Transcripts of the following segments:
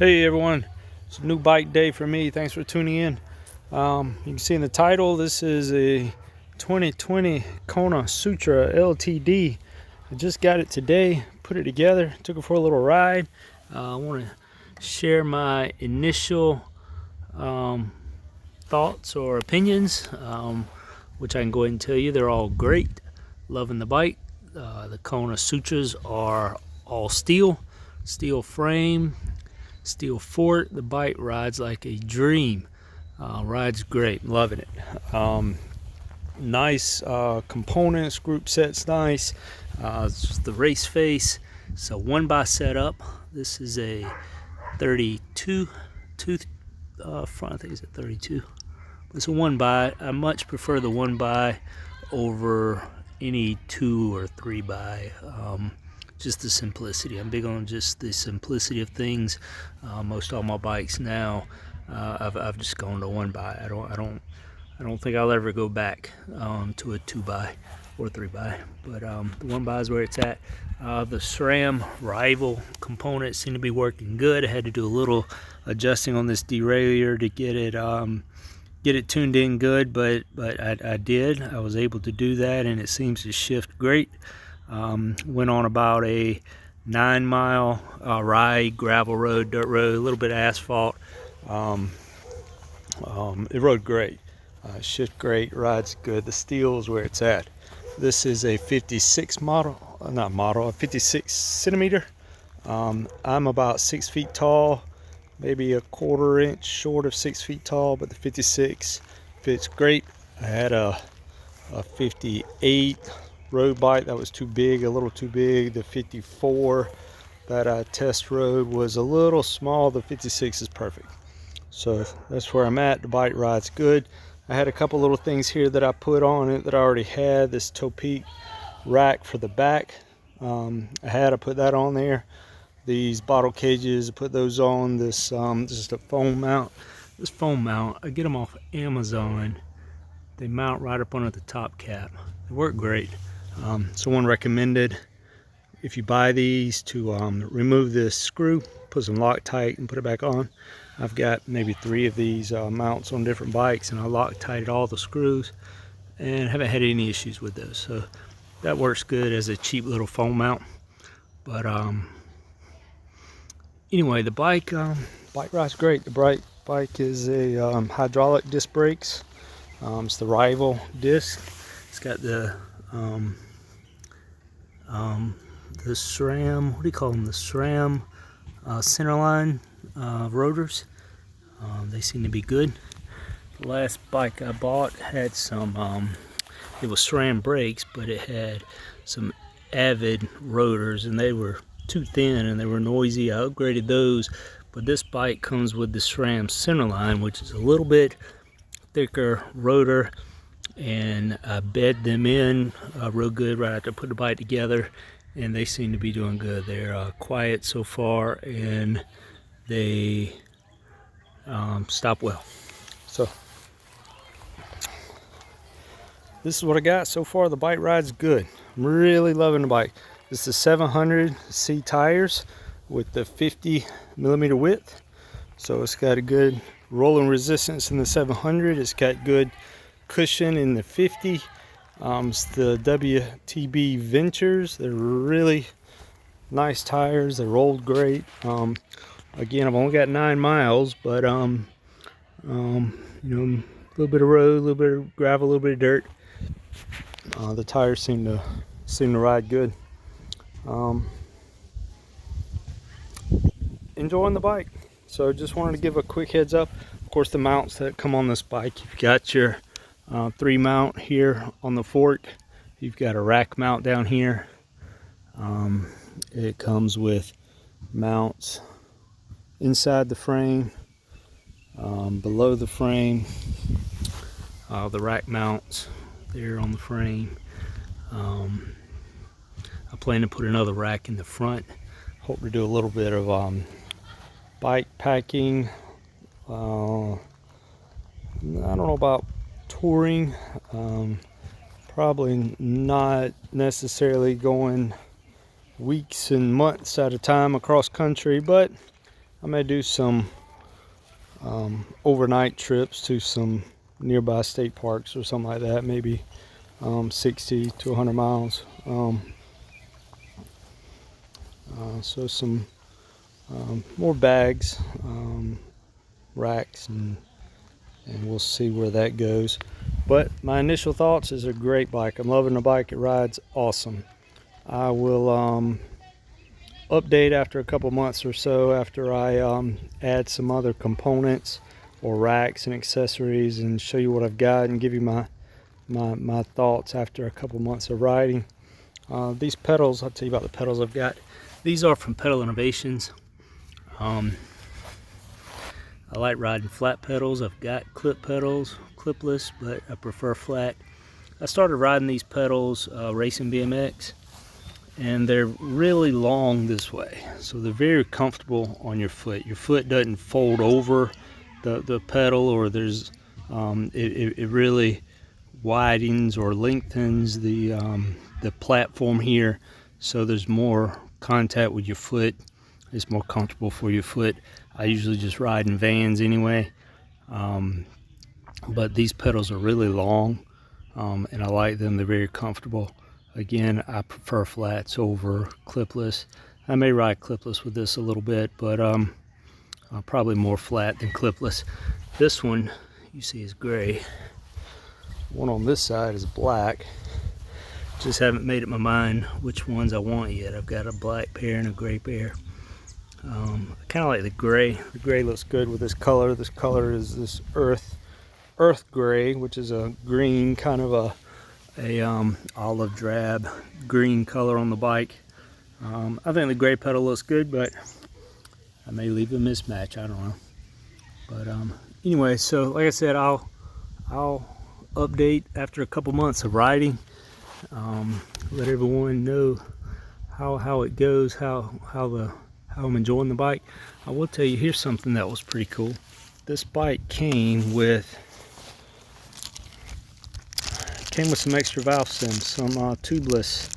Hey everyone, it's a new bike day for me. Thanks for tuning in. You can see in the title, this is a 2020 Kona Sutra LTD. I just got it today, put it together, took it for a little ride. I want to share my initial thoughts or opinions, which I can go ahead and tell you they're all great. Loving the bike. The Kona Sutras are all steel frame, steel fort. The bike rides like a dream. Rides great, loving it. Nice components, group set's nice. It's just the race face. So one by setup. This is a 32 tooth front. I think it's a 32. It's a one by. I much prefer the one by over any 2 or 3 by. Just the simplicity. I'm big on just the simplicity of things. Most all my bikes now, I've just gone to one by. I don't think I'll ever go back to a 2 by or 3 by. But the one by is where it's at. The SRAM rival components seem to be working good. I had to do a little adjusting on this derailleur to get it tuned in good, but I did. I was able to do that, and it seems to shift great. Went on about a 9-mile ride, gravel road, dirt road, a little bit of asphalt. It rode great. Shift great, rides good. The steel is where it's at. This is a 56 a 56 centimeter. I'm about 6 feet tall, maybe a 1/4 inch short of 6 feet tall, but the 56 fits great. I had a 58 road bike that was too big, a little too big. The 54 that I test rode was a little small. The 56 is perfect. So that's where I'm at. The bike rides good. I had a couple little things here that I put on it that I already had. This Topeak rack for the back. I put that on there. These bottle cages, I put those on. This is a foam mount. This foam mount, I get them off Amazon. They mount right up under the top cap. They work great. Someone recommended, if you buy these, to remove this screw, put some Loctite and put it back on. I've got maybe 3 of these mounts on different bikes, and I Loctited all the screws and haven't had any issues with those. So that works good as a cheap little foam mount. But anyway, the bike rides great. The bike is a hydraulic disc brakes. It's the rival disc. It's got the SRAM, what do you call them? The SRAM centerline rotors. They seem to be good. The last bike I bought had some, it was SRAM brakes, but it had some Avid rotors, and they were too thin and they were noisy. I upgraded those, but this bike comes with the SRAM centerline, which is a little bit thicker rotor, and I bed them in real good right after I put the bike together, and they seem to be doing good. They're quiet so far, and they stop well. So this is what I got so far. The bike rides good. I'm really loving the bike. This is 700C tires with the 50mm width, so it's got a good rolling resistance in the 700. It's got good cushion in the 50. It's the WTB Ventures. They're really nice tires. They rolled great. Again, I've only got 9 miles, but you know, a little bit of road, a little bit of gravel, a little bit of dirt. The tires seem to ride good. Enjoying the bike. So just wanted to give a quick heads up. Of course, the mounts that come on this bike, you've got your 3 mount here on the fork. You've got a rack mount down here. It comes with mounts inside the frame, below the frame, the rack mounts there on the frame. I plan to put another rack in the front. Hope to do a little bit of bike packing. I don't know about touring. Probably not necessarily going weeks and months at a time across country, but I may do some overnight trips to some nearby state parks or something like that, maybe 60 to 100 miles. So some more bags, racks, and we'll see where that goes. But my initial thoughts is a great bike. I'm loving the bike. It rides awesome. I will update after a couple months or so, after I add some other components or racks and accessories, and show you what I've got and give you my thoughts after a couple months of riding. These pedals, I'll tell you about the pedals I've got. These are from Pedal Innovations. I like riding flat pedals. I've got clip pedals, clipless, but I prefer flat. I started riding these pedals racing BMX, and they're really long this way, so they're very comfortable on your foot. Your foot doesn't fold over the pedal, or there's it really widens or lengthens the platform here, so there's more contact with your foot. It's more comfortable for your foot. I usually just ride in Vans anyway, but these pedals are really long, and I like them. They're very comfortable. Again, I prefer flats over clipless. I may ride clipless with this a little bit, but probably more flat than clipless. This one you see is gray. One on this side is black. Just haven't made up my mind which ones I want yet. I've got a black pair and a gray pair. I kind of like the gray. The gray looks good with this color. This color is this earth gray, which is a green, kind of a olive drab green color on the bike. I think the gray pedal looks good, but I may leave a mismatch. I don't know. But anyway, so like I said, I'll update after a couple months of riding. Let everyone know how it goes, how I'm enjoying the bike. I will tell you, here's something that was pretty cool. This bike came with some extra valve stems, some tubeless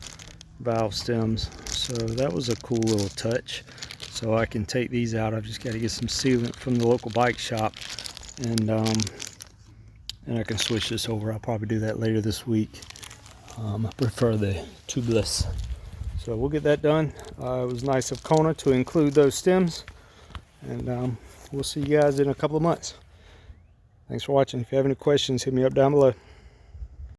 valve stems. So that was a cool little touch. So I can take these out. I've just got to get some sealant from the local bike shop, and I can switch this over. I'll probably do that later this week. I prefer the tubeless. So we'll get that done. It was nice of Kona to include those stems, and we'll see you guys in a couple of months. Thanks for watching. If you have any questions, hit me up down below.